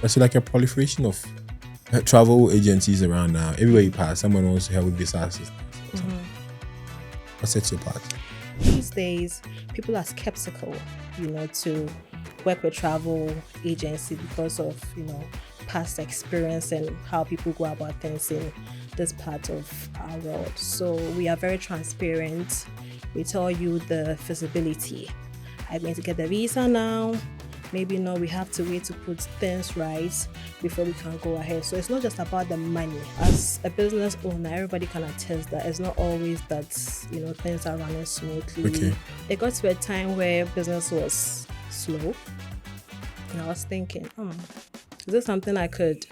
It's like a proliferation of travel agencies around now. Everywhere you pass, someone wants to help with visa assistance. What sets you apart? These days, people are skeptical, to work with travel agency because of, past experience and how people go about things in this part of our world. So we are very transparent. We tell you the feasibility. I'm going to get the visa now. Maybe we have to wait to put things right before we can go ahead. So it's not just about the money. As a business owner, everybody can attest that it's not always that, things are running smoothly. Okay. It got to a time where business was slow. And I was thinking, is this something I could,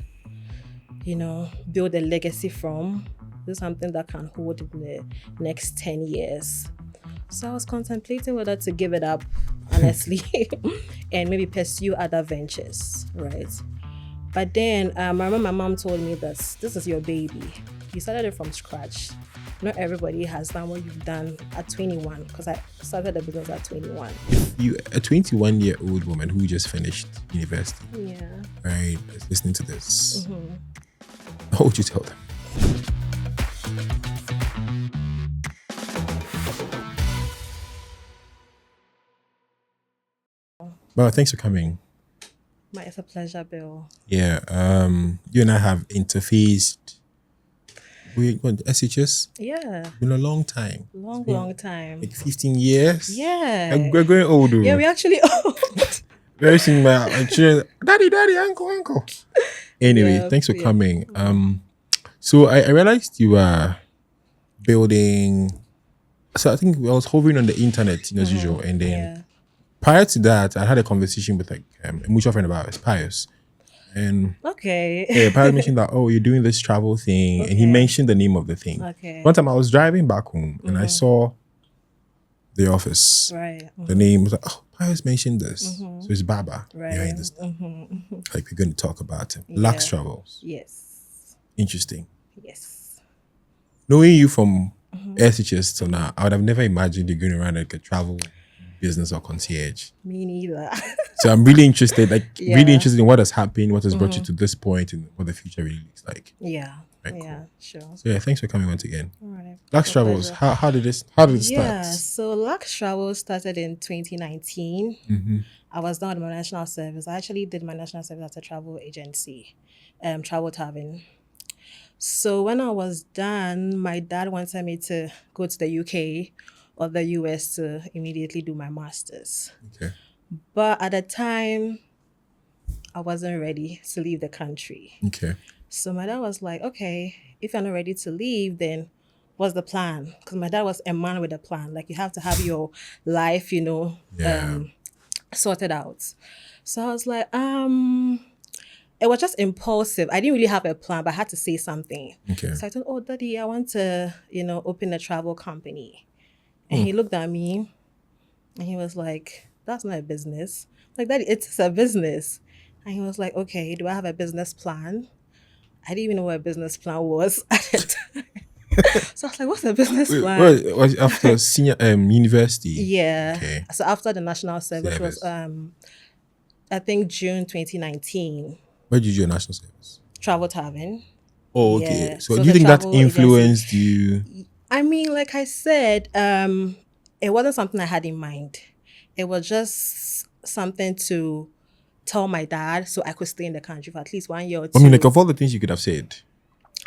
build a legacy from? Is this something that can hold in the next 10 years? So I was contemplating whether to give it up, honestly, and maybe pursue other ventures, right? But then I remember my mom told me this is your baby. You started it from scratch. Not everybody has done what you've done at 21, because I started the business at 21. You, a 21-year-old woman who just finished university, right, is listening to this, how would you tell them? Well, thanks for coming. It's a pleasure, Bill. Yeah, you and I have interfaced. SHS? Yeah. Been a long time. Long time. Like 15 years? Yeah. Like we're going old. Yeah, we're actually old. Very soon, my children, daddy, uncle. Anyway, thanks for coming. So I realized you are building. So I think I was hovering on the internet, as usual, and then prior to that, I had a conversation with a mutual friend of ours, Pius. And Pius mentioned that, you're doing this travel thing, and he mentioned the name of the thing. One time I was driving back home and I saw the office. Right. The name was like, Pius mentioned this. So it's Baaba behind this thing. Like we're going to talk about it. Lux Travels. Yes. Interesting. Yes. Knowing you from SHS till now, I would have never imagined you're going around like a travel business or concierge. Me neither. So I'm really interested, really interested in what has happened, what has brought you to this point, and what the future really looks like. Yeah. Right, yeah, cool. Sure. So thanks for coming once again. All right. Lux Travels, how did it start? Yeah, so Lux Travels started in 2019. I was done with my national service. I actually did my national service at a travel agency, Travel Tavern. So when I was done, my dad wanted me to go to the UK or the US to immediately do my master's. Okay. But at the time, I wasn't ready to leave the country. Okay. So my dad was like, okay, if you're not ready to leave, then what's the plan? Because my dad was a man with a plan. Like, you have to have your life, sorted out. So I was like, it was just impulsive. I didn't really have a plan, but I had to say something. Okay. So I thought, Daddy, I want to, open a travel company. And he looked at me and he was like, that's not a business. Like, Daddy, it's a business. And he was like, okay, do I have a business plan? I didn't even know what a business plan was at the time. So I was like, what's a business plan? Wait, was after senior university? Yeah. Okay. So after the national service was, I think, June 2019. Where did you do your national service? Travel Tavern. Oh, okay. Yeah. So do you think that influenced you? I mean, like I said, it wasn't something I had in mind. It was just something to tell my dad so I could stay in the country for at least 1 year or two. I mean, like, of all the things you could have said,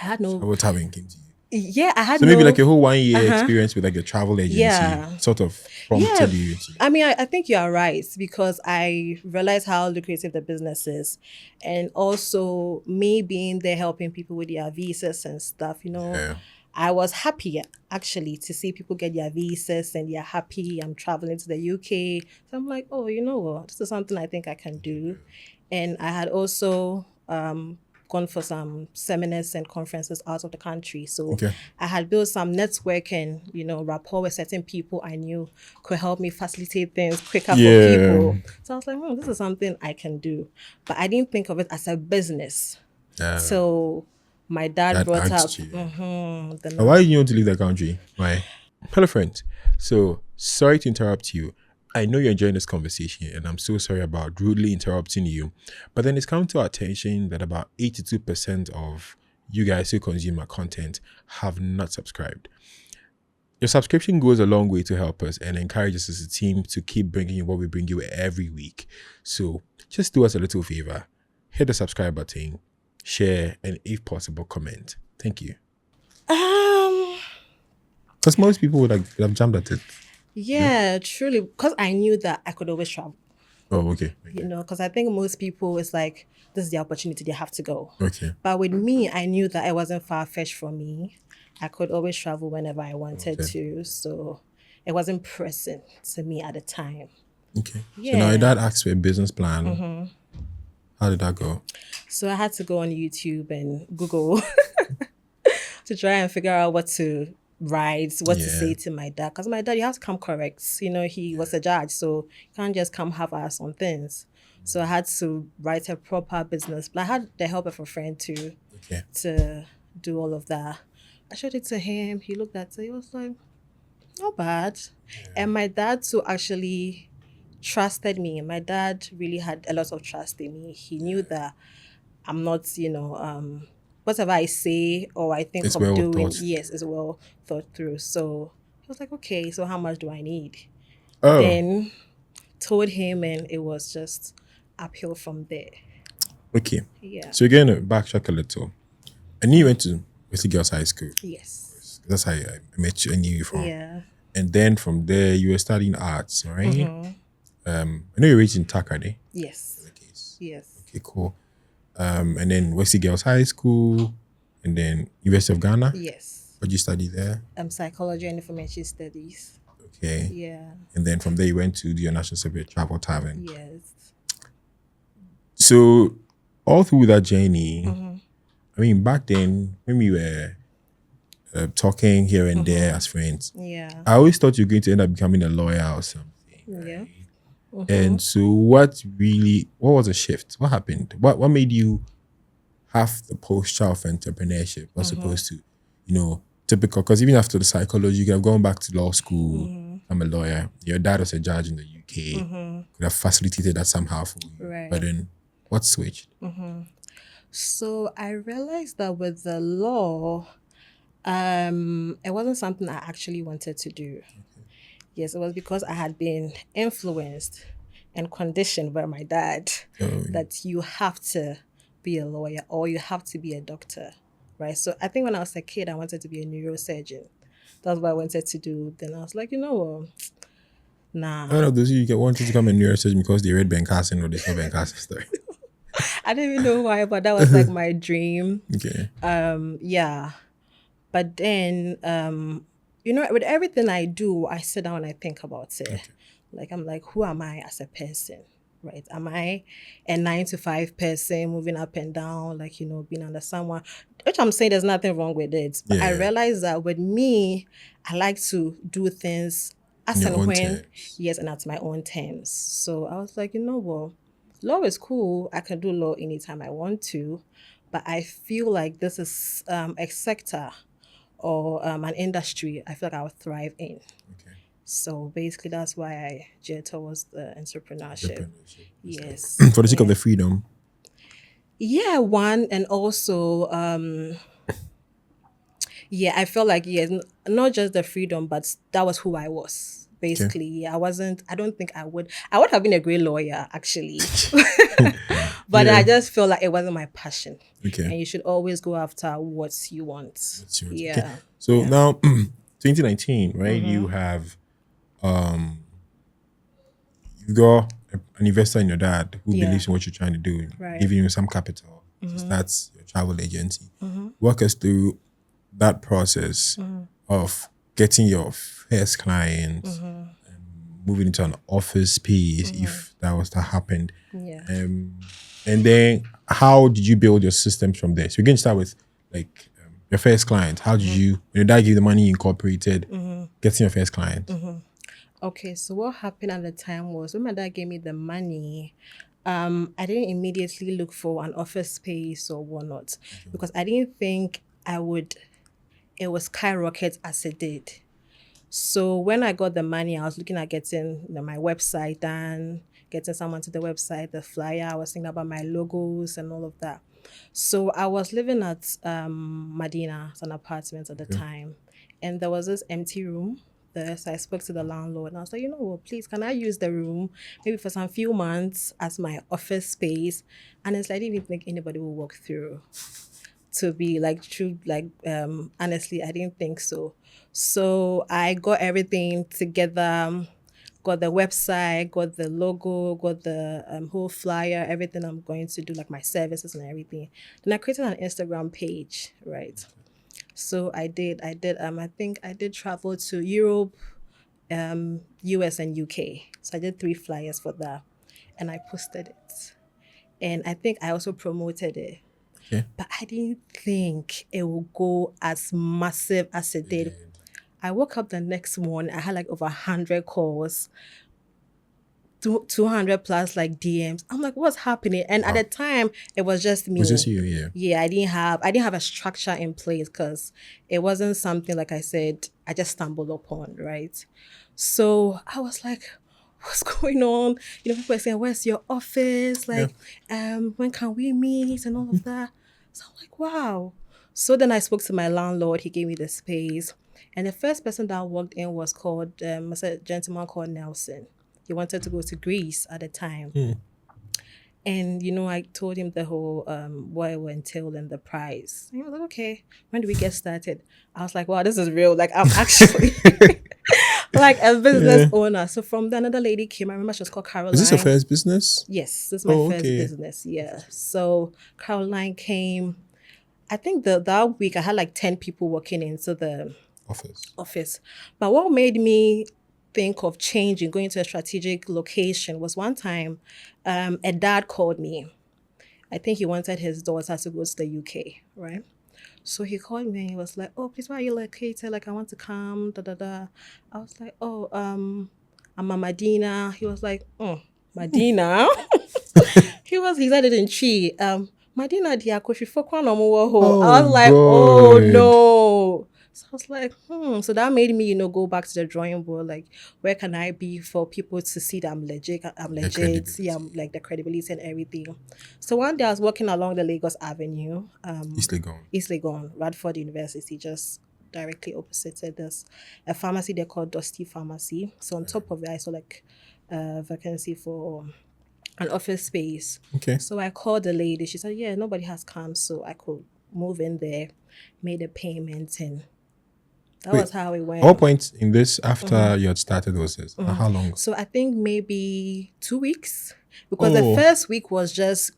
I had no... Travel Tavern came to you. Yeah, I had so maybe like a whole 1 year experience with like a travel agency sort of prompted you to... I mean, I think you are right, because I realized how lucrative the business is. And also me being there helping people with their visas and stuff, I was happy actually to see people get their visas and they're happy. I'm traveling to the UK. So I'm like, oh, you know what? This is something I think I can do. And I had also gone for some seminars and conferences out of the country. So I had built some networking, rapport with certain people I knew could help me facilitate things quicker for people. So I was like, this is something I can do. But I didn't think of it as a business. So my dad brought up... Why did you want to leave the country? Why? Hello, friend. So, sorry to interrupt you. I know you're enjoying this conversation, and I'm so sorry about rudely interrupting you. But then it's come to our attention that about 82% of you guys who consume our content have not subscribed. Your subscription goes a long way to help us and encourages us as a team to keep bringing you what we bring you every week. So just do us a little favor. Hit the subscribe button, share, and if possible, comment. Thank you. Because most people would have jumped at it. Yeah, truly. Because I knew that I could always travel. Oh, okay. You know, because I think most people, it's like, this is the opportunity, they have to go. Okay. But with me, I knew that it wasn't far-fetched for me. I could always travel whenever I wanted to. So it wasn't pressing to me at the time. Okay. Yeah. So now your dad asked for a business plan. How did that go? So I had to go on YouTube and Google to try and figure out what to write, what to say to my dad. Because my dad, you have to come correct. You know, he was a judge, so you can't just come half-ass on things. So I had to write a proper business plan. I had the help of a friend too to do all of that. I showed it to him. He looked at it. He was like, not bad. Yeah. And my dad too actually trusted me. My dad really had a lot of trust in me. He knew that I'm not, whatever I say or I think it's of well doing, thought. yes, it's well thought through. So he was like, okay, so how much do I need? Oh. Then told him, and it was just uphill from there. Okay. Yeah. So again, backtrack a little. I knew you went to Wesley Girls High School. Yes. That's how I met you and knew you from. Yeah. And then from there, you were studying arts, right? I know you're raised in Takade. Yes. Yes. Okay, cool. And then Wesley Girls High School, and then University of Ghana. Yes. What did you study there? Psychology and information studies. Okay. Yeah. And then from there, you went to the National Service Travel Tavern. Yes. So all through that journey, I mean, back then when we were talking here and there as friends, I always thought you were going to end up becoming a lawyer or something. Yeah. Right? And so what was the shift? What happened? What made you have the posture of entrepreneurship as opposed to, typical? Because even after the psychology, you could have gone back to law school. I'm a lawyer. Your dad was a judge in the UK. Could have facilitated that somehow for you. Right. But then what switched? So I realized that with the law, it wasn't something I actually wanted to do. Yes, it was because I had been influenced and conditioned by my dad that you have to be a lawyer or you have to be a doctor, right? So I think when I was a kid, I wanted to be a neurosurgeon. That's what I wanted to do. Then I was like, nah. None of those you wanted to become a neurosurgeon because they read Ben Carson or they saw Ben Carson story. I didn't even know why, but that was like my dream. Okay. Yeah. But then, with everything I do, I sit down and I think about it. Okay. Like, I'm like, who am I as a person, right? Am I a 9-to-5 person moving up and down, like, being under someone? Which I'm saying there's nothing wrong with it. But I realize that with me, I like to do things as and when, terms. And at my own terms. So I was like, law is cool. I can do law anytime I want to. But I feel like this is a sector or an industry I feel like I would thrive in. Okay. So basically that's why I geared towards the entrepreneurship. Yes. For the sake of the freedom. Yeah, one. And also, I felt like, not just the freedom, but that was who I was. Basically, okay. I don't think I would have been a great lawyer, actually. But I just feel like it wasn't my passion. Okay. And you should always go after what you want. Yeah. Okay. So now, 2019, right? You have, you got an investor in your dad who believes in what you're trying to do, giving you some capital. So that's your travel agency. Walk us through that process of getting your first client, moving into an office space, if that was to happen. Yeah. And then how did you build your systems from there? So we're going to start with your first client. How did you, when your dad gave you the money, you incorporated, getting your first client? Okay, so what happened at the time was when my dad gave me the money, I didn't immediately look for an office space or whatnot because I didn't think it would skyrocket as it did. So when I got the money, I was looking at getting my website done, getting someone to the website, the flyer. I was thinking about my logos and all of that. So I was living at Medina, it's an apartment at the time, and there was this empty room there. So I spoke to the landlord and I was like, please, can I use the room maybe for some few months as my office space? And it's like, I didn't even think anybody will walk through. To be true, honestly, I didn't think so. So I got everything together, got the website, got the logo, got the whole flyer, everything I'm going to do, like my services and everything. Then I created an Instagram page, right? So I think I did travel to Europe, US and UK. So I did 3 flyers for that and I posted it. And I think I also promoted it. Okay. But I didn't think it would go as massive as it did. I woke up the next morning, I had over 100 calls, 200 plus DMs. I'm like, what's happening? And at the time, it was just me. Was just you, yeah. Yeah, I didn't have a structure in place because it wasn't something, like I said, I just stumbled upon, right? So I was like, what's going on? People are saying, where's your office? When can we meet? And all of that. So I'm like, wow. So then I spoke to my landlord. He gave me the space. And the first person that walked in was a gentleman called Nelson. He wanted to go to Greece at the time. And, I told him the whole, what it would entail and the price. And he was like, okay, when do we get started? I was like, wow, this is real. I'm actually a business owner. So from there, another lady came. I remember she was called Caroline. Is this your first business? Yes, this is my first business. Yeah. So Caroline came. I think that week I had 10 people working into the office. But what made me think of changing, going to a strategic location was one time a dad called me. I think he wanted his daughter to go to the UK, right? So he called me and he was like, oh, please, where are you located? I want to come, da-da-da. I was like, oh, I'm a Medina. He was like, oh, Medina? He said it in Chi. Medina diakoshi fokwa. I was like, oh, no. So I was like, So that made me, go back to the drawing board. Where can I be for people to see that I'm legit? See, I'm the credibility and everything. So one day I was walking along the Lagos Avenue, East Legon, Radford University, just directly opposite it. There's a pharmacy they call Dusty Pharmacy. So on top of it, I saw a vacancy for an office space. Okay. So I called the lady. She said, yeah, nobody has come, so I could move in there, made a payment, and that was how it went. What point in this after you had started was this? How long? So I think maybe 2 weeks, because the first week was just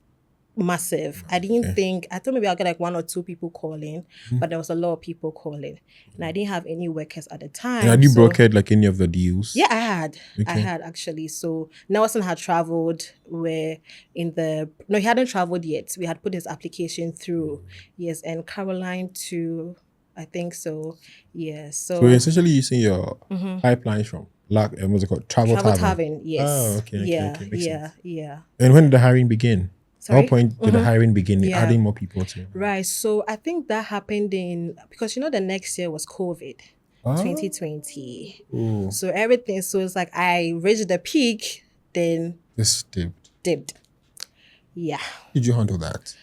massive. I didn't think, I thought maybe I'll get 1 or 2 people calling, but there was a lot of people calling, and I didn't have any workers at the time. And had you brokered any of the deals? Yeah, I had. Okay. I had actually. So Nelson had traveled he hadn't traveled yet. We had put his application through. Yes, and Caroline too. I think so. Yeah. So you're essentially using your pipelines from what's it called? Travel Tavern. Yes. Oh, okay. Yeah. And when did the hiring begin? Sorry? At what point did the hiring begin? Adding more people to? Right. So I think that happened because the next year was COVID. 2020. Ooh. So everything. So it's I reached the peak, then this dipped. Yeah. Did you handle that?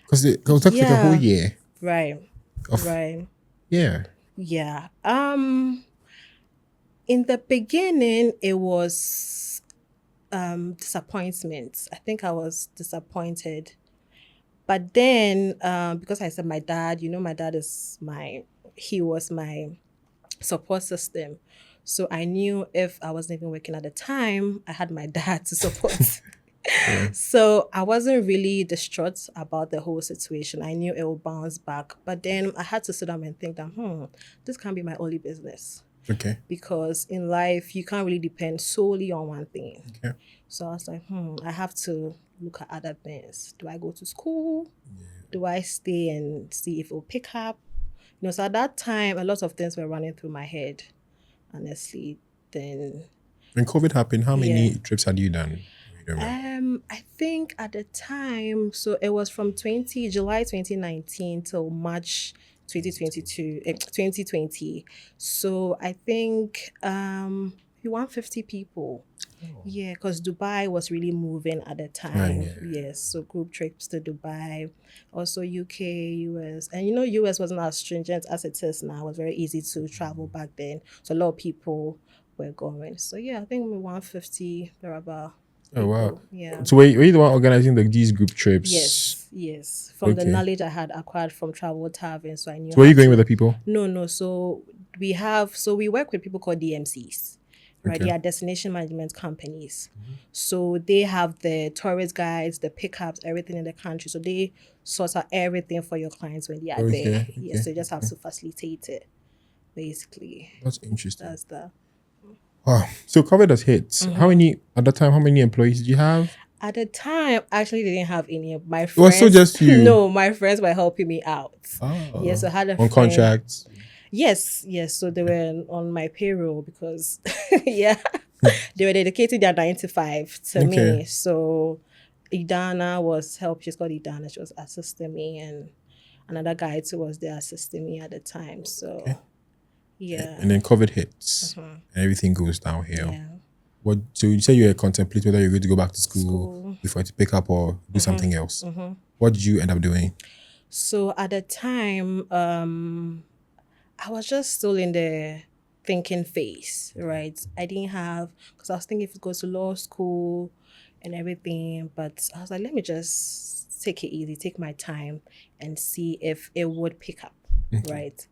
Because it was like a whole year. Right. Right. Yeah. Yeah. In the beginning, it was disappointment. I think I was disappointed. But then, because I said my dad, my dad he was my support system. So I knew if I wasn't even working at the time, I had my dad to support. So I wasn't really distraught about the whole situation. I knew it would bounce back. But then I had to sit down and think that, this can't be my only business. Okay. Because in life, you can't really depend solely on one thing. Okay. So I was like, I have to look at other things. Do I go to school? Yeah. Do I stay and see if it will pick up? So at that time, a lot of things were running through my head, honestly. Then when COVID happened, how many trips had you done? I think at the time, so it was from July 2019 till March 2020. So I think we 150 people. Yeah, because Dubai was really moving at the time. Yes, so group trips to Dubai, also UK, US, and US wasn't as stringent as it is now. It was very easy to travel back then, so a lot of people were going. So yeah, I think we 150 thereabout. Oh wow! Yeah. So were you the one organizing these group trips? Yes. From the knowledge I had acquired from travel tavern, so I knew. So were you going with the people? No. So we work with people called DMCs. Right, they are destination management companies. So they have the tourist guides, the pickups, everything in the country. So they sort out everything for your clients when they are there. Yes, so you just have to facilitate it, basically. That's interesting. That's that. Wow. So COVID has hit. How many employees did you have? At the time, I actually didn't have any. My friends. It was so just you. No, my friends were helping me out. Oh. Yes, I had a on friend. Contracts. Yes. So they were on my payroll because, they were dedicating their 9 to 5 to me. So Idana was help. She's called Idana. She was assisting me, and another guy too was there assisting me at the time. So, And then COVID hits, and everything goes downhill. Yeah. So you say you were contemplating whether you're going to go back to school before to pick up or do something else. What did you end up doing? So at the time, I was just still in the thinking phase, right? I didn't have, because I was thinking if it goes to law school and everything, but I was like, let me just take it easy, take my time and see if it would pick up, right?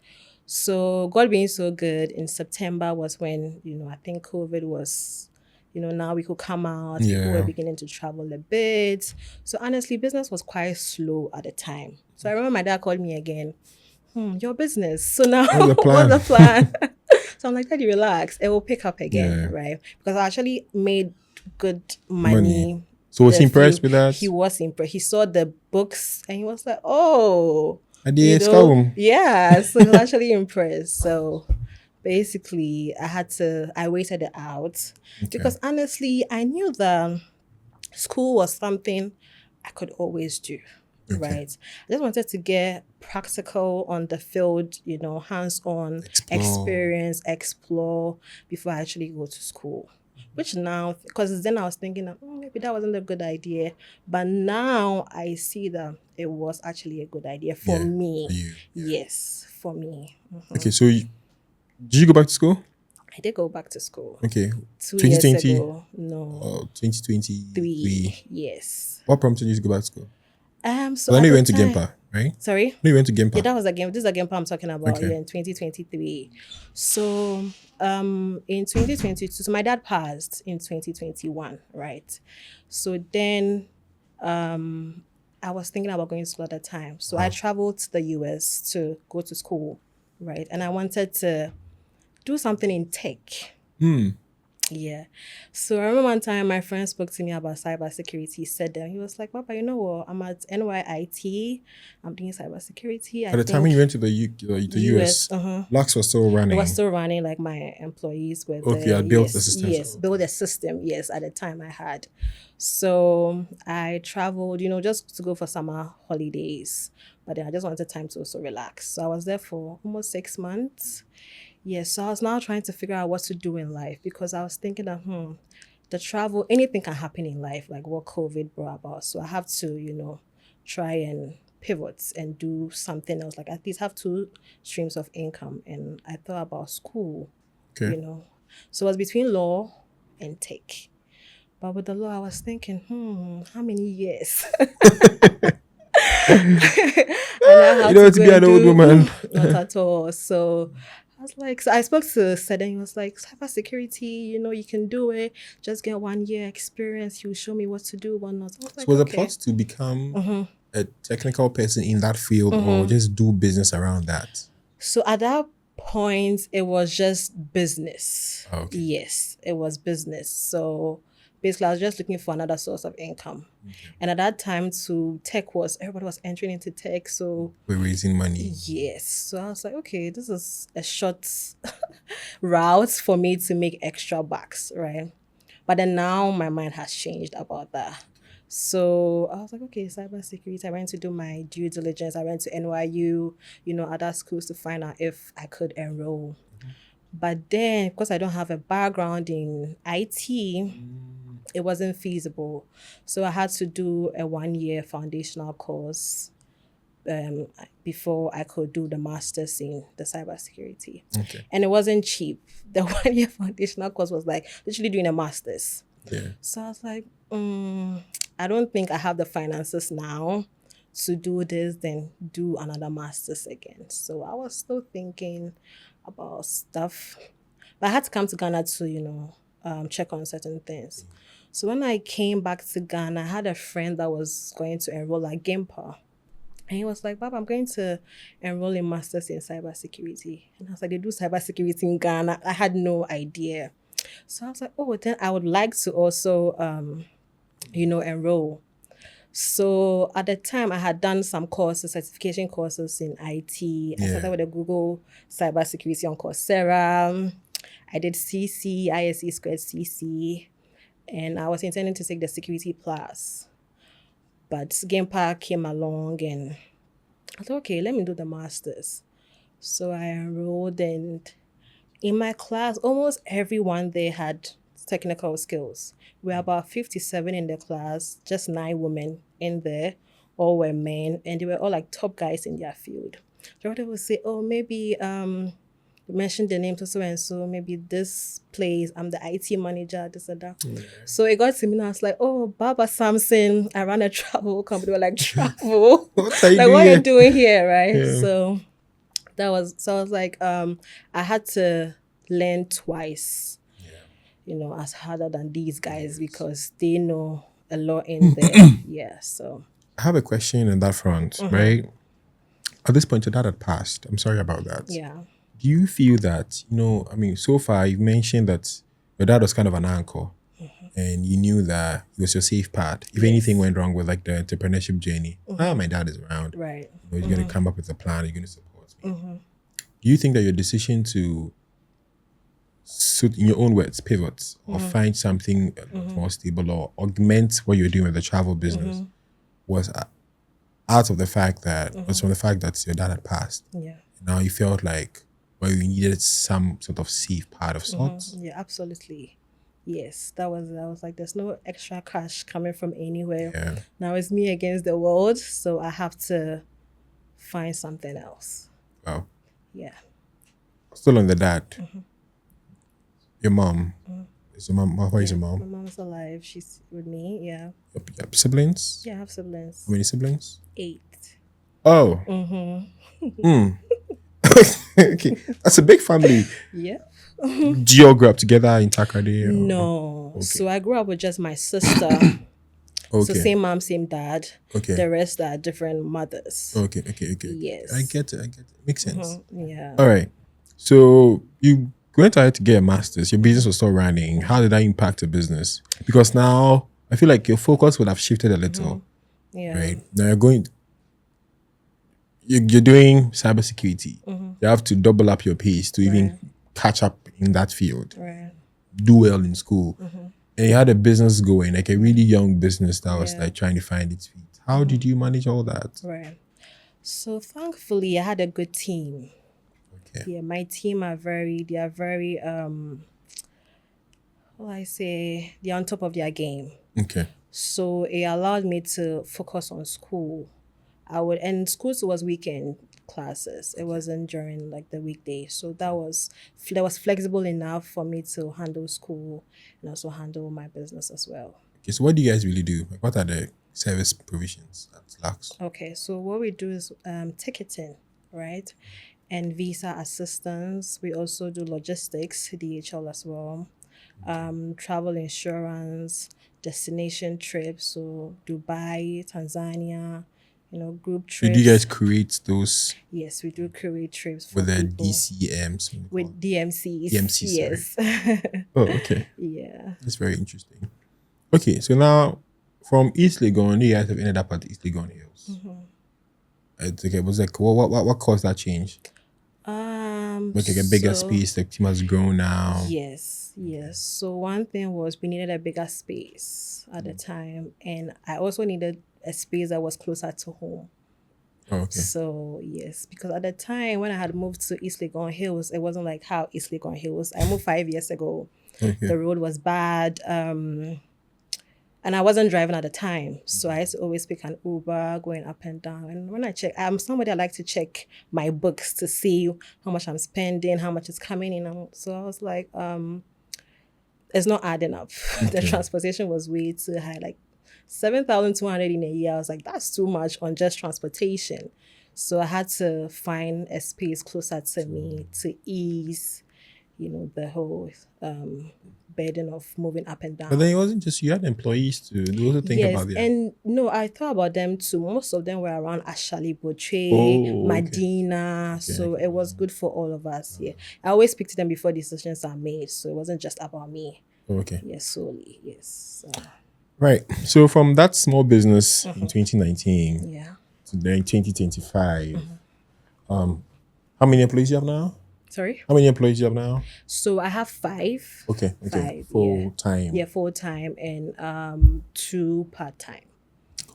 So God being so good, in September was when, I think COVID was, now we could come out, people were beginning to travel a bit. So honestly, business was quite slow at the time. So I remember my dad called me again, your business. So now what's the plan? So I'm like, Daddy, relax. It will pick up again, right? Because I actually made good money. So was he impressed with that? He was impressed. He saw the books and he was like, oh. So he was actually impressed. So basically, I waited it out because honestly, I knew that school was something I could always do. Right. I just wanted to get practical on the field, hands-on experience, explore before I actually go to school. Which now, because then I was thinking, maybe that wasn't a good idea. But now I see that it was actually a good idea for me. Yes, for me. Okay, so did you go back to school? I did go back to school. Okay. 2020? Years ago. No. 2023. Yes. What prompted you to go back to school? So I know you went to Gimpa, right? Sorry? No, you went to Gimpa. Yeah, that was a game. This is a Gimpa I'm talking about in 2023. So in 2022, so my dad passed in 2021, right? So then I was thinking about going to school at that time. So I traveled to the US to go to school, right? And I wanted to do something in tech. Yeah. So I remember one time my friend spoke to me about cybersecurity. He said that he was like, Papa, you know what? I'm at NYIT. I'm doing cybersecurity. At the time when you went to the US, Lux was still running. It was still running, like my employees were I built the system. Yes, built a system. Yes, at the time I had. So I traveled, just to go for summer holidays. But then I just wanted time to also relax. So I was there for almost 6 months. Yes, so I was now trying to figure out what to do in life because I was thinking that, the travel, anything can happen in life, like what COVID brought about. So I have to, try and pivot and do something else, like at least have 2 streams of income. And I thought about school, So it was between law and tech. But with the law, I was thinking, how many years? And I had to be an old woman. Not at all. So I was like, so I spoke to Seth and he was like, cybersecurity, you can do it. Just get 1 year experience. He'll show me what to do, what not. Was the plot to become a technical person in that field or just do business around that? So at that point, it was just business. Oh, okay. Yes, it was business. So basically, I was just looking for another source of income. And at that time, everybody was entering into tech. So we're raising money. Yes. So I was like, okay, this is a short route for me to make extra bucks, right? But then now my mind has changed about that. So I was like, okay, cybersecurity. I went to do my due diligence. I went to NYU, other schools to find out if I could enroll. But then, because I don't have a background in IT, it wasn't feasible. So I had to do a 1-year foundational course before I could do the master's in the cybersecurity. Okay. And it wasn't cheap. The 1-year foundational course was like literally doing a master's. Yeah. So I was like, I don't think I have the finances now to do this, then do another master's again. So I was still thinking about stuff. But I had to come to Ghana to, check on certain things. So when I came back to Ghana, I had a friend that was going to enroll at Gimpa. And he was like, Baba, I'm going to enroll in Masters in Cybersecurity. And I was like, they do cybersecurity in Ghana. I had no idea. So I was like, oh, then I would like to also, enroll. So at the time, I had done some courses, certification courses in IT. I started with a Google Cybersecurity on Coursera. I did CC, ISE squared CC. And I was intending to take the Security Plus. But Game Park came along and I thought, okay, let me do the master's. So I enrolled, and in my class, almost everyone there had technical skills. We were about 57 in the class, just 9 women in there, all were men, and they were all like top guys in their field. So they would say, oh, maybe mention the name so and so, maybe this place, I'm the IT manager, this and that. Yeah. So it got to me and I was like, oh, Baaba Sampson, I run a travel company. We're like, travel? What are you doing here, right? Yeah. So I was like, I had to learn twice, as harder than these guys because they know a lot in there. Yeah, so. I have a question on that front, right? At this point, your dad had passed. I'm sorry about that. Yeah. Do you feel that, so far you've mentioned that your dad was kind of an anchor and you knew that he was your safe path. If anything went wrong with like the entrepreneurship journey, my dad is around. Right. He's going to come up with a plan. He's going to support me. Do you think that your decision to, in your own words, pivot or find something more stable or augment what you're doing with the travel business was out of the fact that, was from the fact that your dad had passed? Yeah. Now you felt like, you needed some sort of safe part of sorts? Yeah, absolutely. Yes, that was like, there's no extra cash coming from anywhere. Yeah. Now it's me against the world, so I have to find something else. Wow. Yeah. Still on the dad. Your mom. Is your mom? Where is your mom? My mom's alive. She's with me. Yeah. Yep. Siblings? Yeah, I have siblings. How many siblings? 8. Oh. Okay, that's a big family. Yeah. Do you all grow up together in Takoradi? No. Okay. So I grew up with just my sister. Okay. So same mom, same dad. Okay. The rest are different mothers. Okay. Yes. I get it. Makes sense. Yeah. All right. So you went ahead to get a master's. Your business was still running. How did that impact the business? Because now I feel like your focus would have shifted a little. Yeah. Right. Now you're doing cybersecurity. You have to double up your pace to even catch up in that field. Right. Do well in school. And you had a business going, like a really young business that was like trying to find its feet. How did you manage all that? Right. So thankfully I had a good team. Okay. Yeah, my team are very, they're on top of their game. Okay. So it allowed me to focus on school. And school was weekend classes. It wasn't during like the weekday. So that was flexible enough for me to handle school and also handle my business as well. Okay, so what do you guys really do? Like, what are the service provisions at Lux? Okay, so what we do is ticketing, right? And visa assistance. We also do logistics, DHL as well. Travel insurance, destination trips, so Dubai, Tanzania, group trips. So do you guys create those? Yes, we do create trips for with the people. DCMs? With DMCs. DMCs, yes. Oh, okay. Yeah. That's very interesting. Okay, so now from East Legon, you guys have ended up at East Legon Hills. It's okay. Was like what caused that change? Like a bigger space, the team has grown now. Yes. So one thing was we needed a bigger space at the time, and I also needed a space that was closer to home. Oh, okay. So yes, because at the time when I had moved to East Legon Hills, it wasn't like how East Legon Hills. I moved 5 years ago. Okay. The road was bad. And I wasn't driving at the time. So I used to always pick an Uber going up and down. And when I check, I'm somebody I like to check my books to see how much I'm spending, how much is coming in. So I was like, it's not adding up. Okay. The transportation was way too high, like 7,200 in a year. I was like, that's too much on just transportation. So I had to find a space closer to me to ease, the whole burden of moving up and down. But then it wasn't just you had employees to also think about it. And no, I thought about them too. Most of them were around Ashali Botre, okay. Medina. Okay. So it was good for all of us. Yeah. I always speak to them before decisions are made. So it wasn't just about me. Okay. Yes, solely. Yes. Right. So from that small business in 2019 to then 2025, how many employees do you have now? Sorry? How many employees do you have now? So I have 5. Okay. 5, full time. Yeah, full time and 2 part time.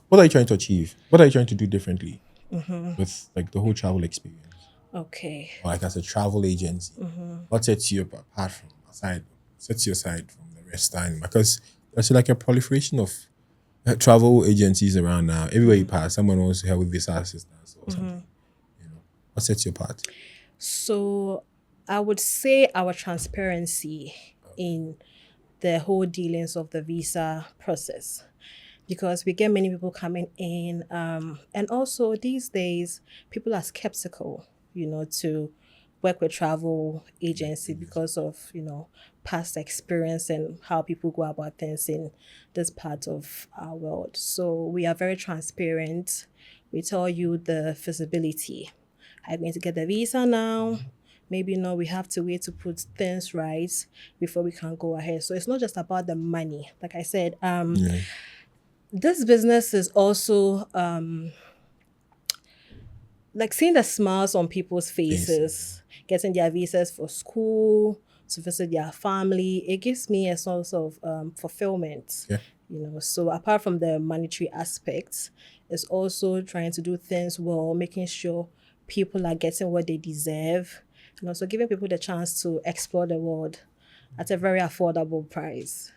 What are you trying to achieve? What are you trying to do differently with like the whole travel experience? Okay. Or like as a travel agency, what sets you apart from sets you aside from the rest time? Because there's like a proliferation of travel agencies around now. Everywhere you pass, someone wants to help with visa assistance or something. What sets you apart? So I would say our transparency in the whole dealings of the visa process, because we get many people coming in, and also these days people are skeptical, to work with travel agency because of past experience and how people go about things in this part of our world. So we are very transparent. We tell you the feasibility. I'm going to get the visa now. Maybe we have to wait to put things right before we can go ahead. So it's not just about the money. Like I said, this business is also like seeing the smiles on people's faces, getting their visas for school, to visit their family. It gives me a source of fulfillment. Yeah. So apart from the monetary aspects, it's also trying to do things well, making sure people are getting what they deserve, and also giving people the chance to explore the world at a very affordable price.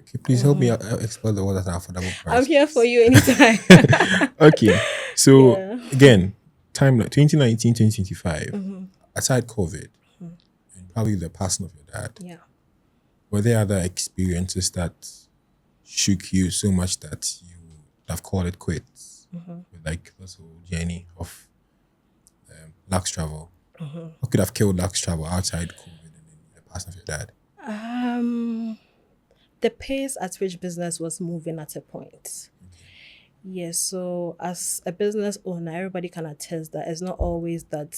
Okay, please help me explore the world at an affordable price. I'm here for you anytime. Okay, so again, timeline 2019, 2025, aside COVID, and probably the passing of your dad, were there other experiences that shook you so much that you would have called it quits with like this whole journey of Lux Travel? What could have killed Lux Travel outside COVID and then the passing of your dad? The pace at which business was moving at a point. Yes, so as a business owner, everybody can attest that it's not always that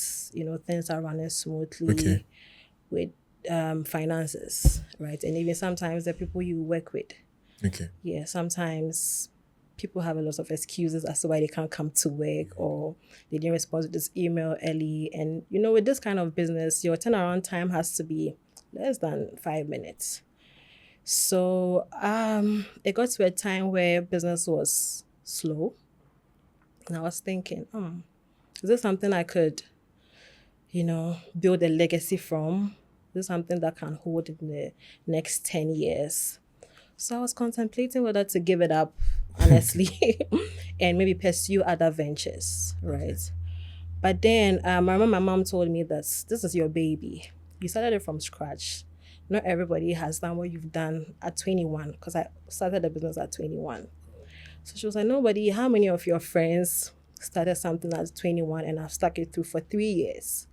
things are running smoothly with finances, right? And even sometimes the people you work with. Yeah, sometimes people have a lot of excuses as to why they can't come to work, or they didn't respond to this email early. And with this kind of business, your turnaround time has to be less than 5 minutes. So it got to a time where business was slow, and I was thinking, is this something I could build a legacy from? Is this something that can hold in the next 10 years? So I was contemplating whether to give it up, honestly, and maybe pursue other ventures, right? But then I remember my mom told me that this is your baby. You started it from scratch. Not everybody has done what you've done at 21, because I started the business at 21. So she was like, how many of your friends started something at 21 and have stuck it through for 3 years?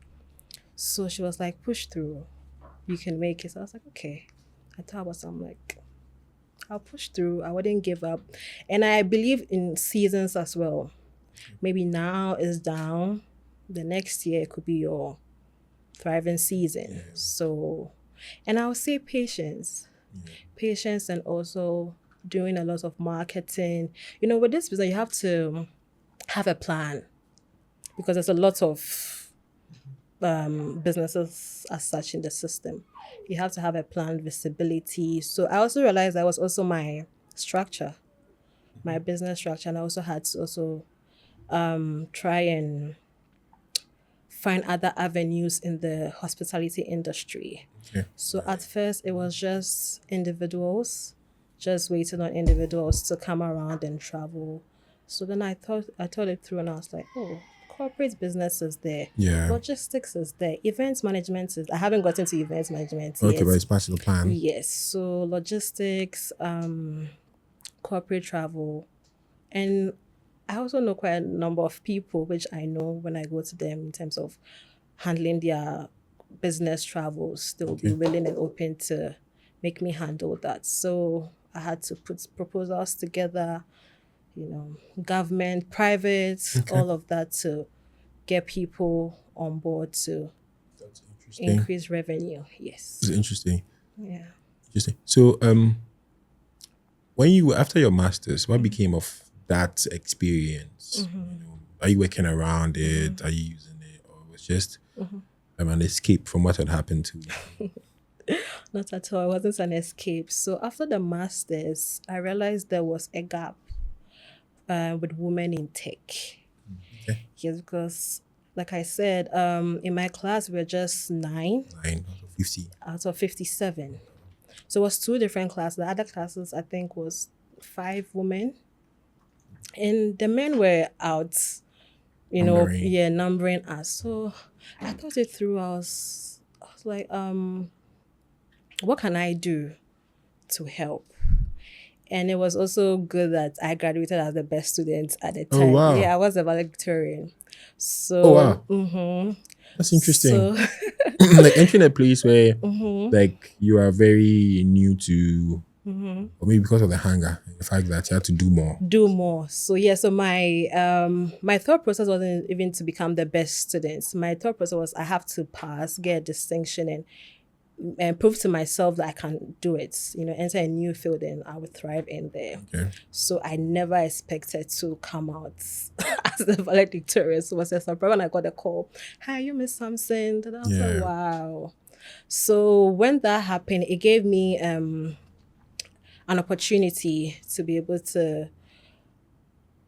So she was like, push through. You can make it. So I was like, okay. I thought about something like, I'll push through. I wouldn't give up. And I believe in seasons as well. Maybe now is down. The next year it could be your thriving season. So, and I would say patience. Patience, and also doing a lot of marketing. With this business, you have to have a plan, because there's a lot of businesses as such in the system. You have to have a plan, visibility. So I also realized that was also my structure, my business structure, and I also had to also try and find other avenues in the hospitality industry. Okay. So at first it was just individuals, just waiting on individuals to come around and travel. So then I thought it through and I was like, oh, corporate business is there. Yeah. Logistics is there. Events management is, I haven't gotten to events management Okay, yet. but it's part of the plan. Yes. So logistics, corporate travel, and I also know quite a number of people which I know when I go to them in terms of handling their business travels, they'll be willing and open to make me handle that. So I had to put proposals together, government, private, all of that to get people on board to increase revenue. Yes. It's interesting. Yeah. Interesting. So when you after your masters, what became of that experience? Are you working around it? Are you using it, or was just an escape from what had happened to you? Not at all. It wasn't an escape. So after the masters, I realized there was a gap with women in tech. Okay. Yes, because like I said, in my class we were just 9 out of 50. Out of 57. So it was 2 different classes. The other classes I think was 5 women. And the men were out, numbering us. So I thought it through. I was like, what can I do to help? And it was also good that I graduated as the best student at the time. Oh, wow. Yeah, I was a valedictorian. So, That's interesting. So, like entering a place where like you are very new to, or maybe because of the hunger, the fact that you had to do more. So so my thought process wasn't even to become the best student. My thought process was I have to pass, get a distinction, and prove to myself that I can do it. Enter a new field and I would thrive in there. Okay. So I never expected to come out as the valedictorian. So it was a surprise when I got a call. Hi, you Miss Sampson. And I was like, wow. So when that happened, it gave me an opportunity to be able to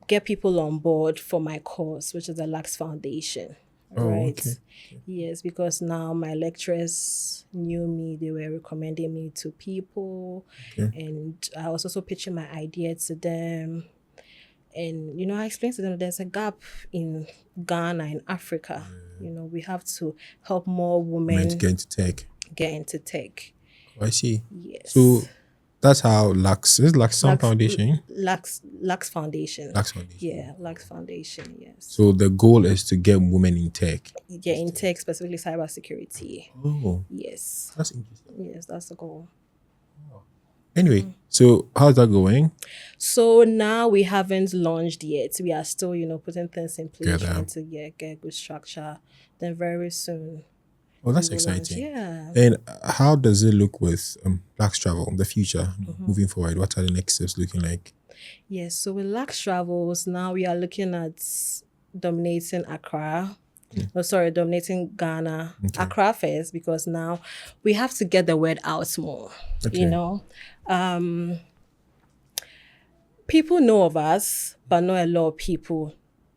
get people on board for my course, which is the Lux Foundation. Right. Okay. Yes, because now my lecturers knew me. They were recommending me to people. And I was also pitching my idea to them. And, I explained to them there's a gap in Ghana and Africa. We have to help more women get into tech. Oh, I see. Yes. So that's how Lux Foundation. Lux Foundation. Lux Foundation. Yeah, Lux Foundation, yes. So the goal is to get women in tech. Yeah, in tech, specifically cybersecurity. Oh. Yes. That's interesting. Yes, that's the goal. Anyway, so how's that going? So now we haven't launched yet. We are still, putting things in place, trying to get good structure. Then very soon. Oh, that's exciting. Yeah. And how does it look with Lux Travel, the future, moving forward? What are the next steps looking like? Yes, so with Lux Travels, now we are looking at dominating Accra. Dominating Ghana. Okay. Accra first, because now we have to get the word out more. Okay. People know of us, but not a lot of people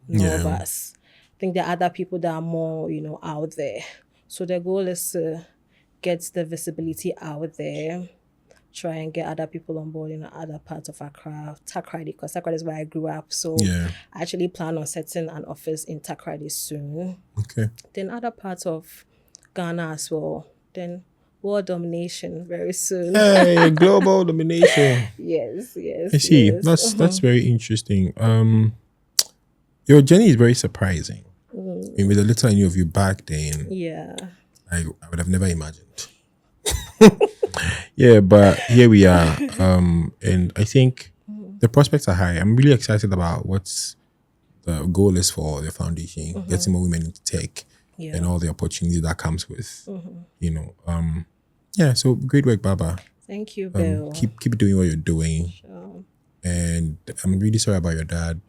know of us. I think there are other people that are more, out there. So the goal is to get the visibility out there, try and get other people on board in other parts of Accra, Takoradi, because Takoradi is where I grew up. So I actually plan on setting an office in Takoradi soon. Okay. Then other parts of Ghana as well. Then world domination very soon. Hey, global domination. Yes. I see. Yes. That's very interesting. Your journey is very surprising. And with a little I knew of you back then, I would have never imagined. But here we are. And I think the prospects are high. I'm really excited about what the goal is for the foundation, getting more women into tech and all the opportunity that comes with, so great work, Baaba. Thank you, Bill. Keep doing what you're doing. Sure. And I'm really sorry about your dad.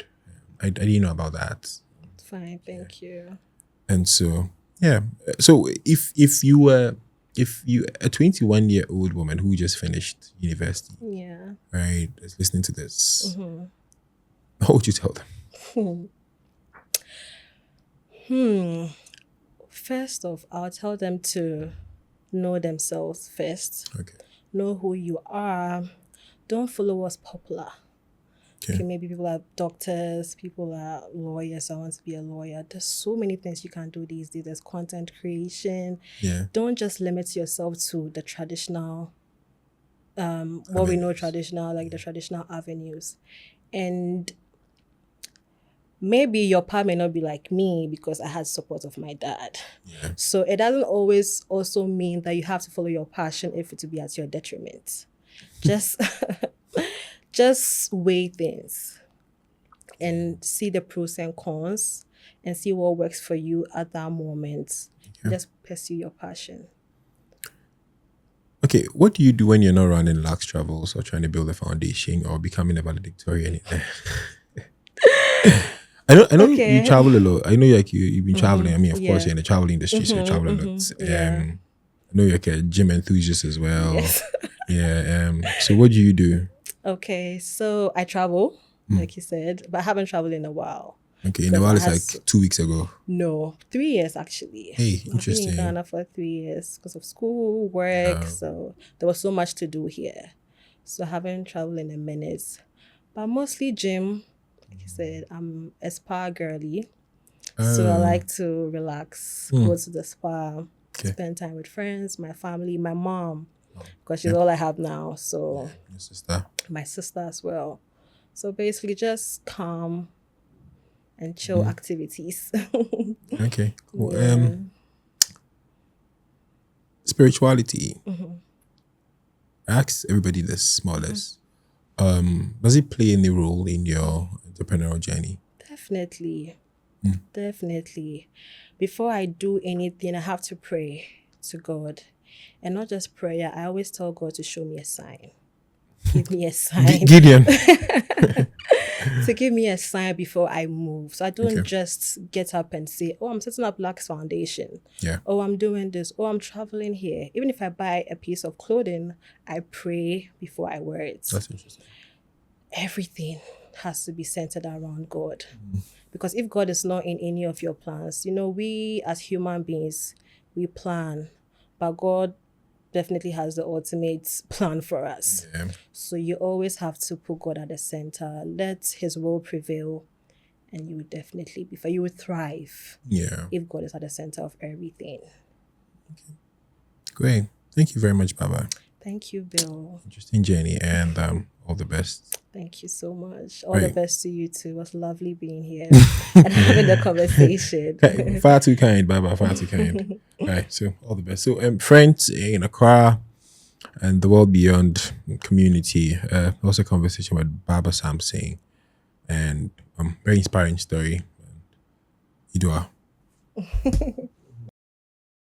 I didn't know about that. Fine, thank you. And so Yeah. So if you a 21-year-old woman who just finished university, Yeah. right, is listening to this, what would you tell them? First off, I'll tell them to know themselves first. Okay. Know who you are. Don't follow what's popular. Okay, maybe people are doctors, people are lawyers. I want to be a lawyer. There's so many things you can do these days. There's content creation. Yeah. Don't just limit yourself to the traditional, what we know traditional, like the traditional avenues. And maybe your path may not be like me because I had support of my dad. Yeah. So it doesn't always also mean that you have to follow your passion if it to be at your detriment. Just just weigh things and see the pros and cons and see what works for you at that moment. Okay. Just pursue your passion. Okay, what do you do when you're not running Lux Travels or trying to build a foundation or becoming a valedictorian? I know you travel a lot. I know you've been traveling. I mean, of course, you're in the travel industry, so you travel a lot. I know you're like a gym enthusiast as well. Yes. Yeah. So what do you do? Okay, so I travel, like you said, but I haven't traveled in a while. Okay, in a while, it's like 2 weeks ago. No, 3 years actually. Hey, interesting. I've been in Ghana for 3 years because of school, work, so there was so much to do here. So I haven't traveled in a minute, but mostly gym. Like you said, I'm a spa girly, so I like to relax, go to the spa, spend time with friends, my family, my mom. Because she's all I have now. So your sister. My sister as well. So basically just calm and chill activities. Okay. Cool. Spirituality. I ask everybody this more or less. Does it play any role in your entrepreneurial journey? Definitely. Definitely. Before I do anything, I have to pray to God. And not just prayer, I always tell God to show me a sign. Give me a sign. Gideon. To give me a sign before I move. So I don't just get up and say, oh, I'm setting up Lux Foundation. Yeah. Oh, I'm doing this. Oh, I'm traveling here. Even if I buy a piece of clothing, I pray before I wear it. That's interesting. Everything has to be centered around God. Because if God is not in any of your plans, we as human beings, we plan. But God definitely has the ultimate plan for us. Yeah. So you always have to put God at the center. Let his will prevail. And you would definitely you would thrive. Yeah. If God is at the center of everything. Okay. Great. Thank you very much, Baaba. Thank you, Bill. Interesting journey and all the best. Thank you so much. All the best to you too. It was lovely being here and having the conversation. Far too kind, Baaba. Far too kind. Right. So all the best. So friends in Accra and the world beyond community. Also a conversation with Baaba Sampson, and very inspiring story. You do.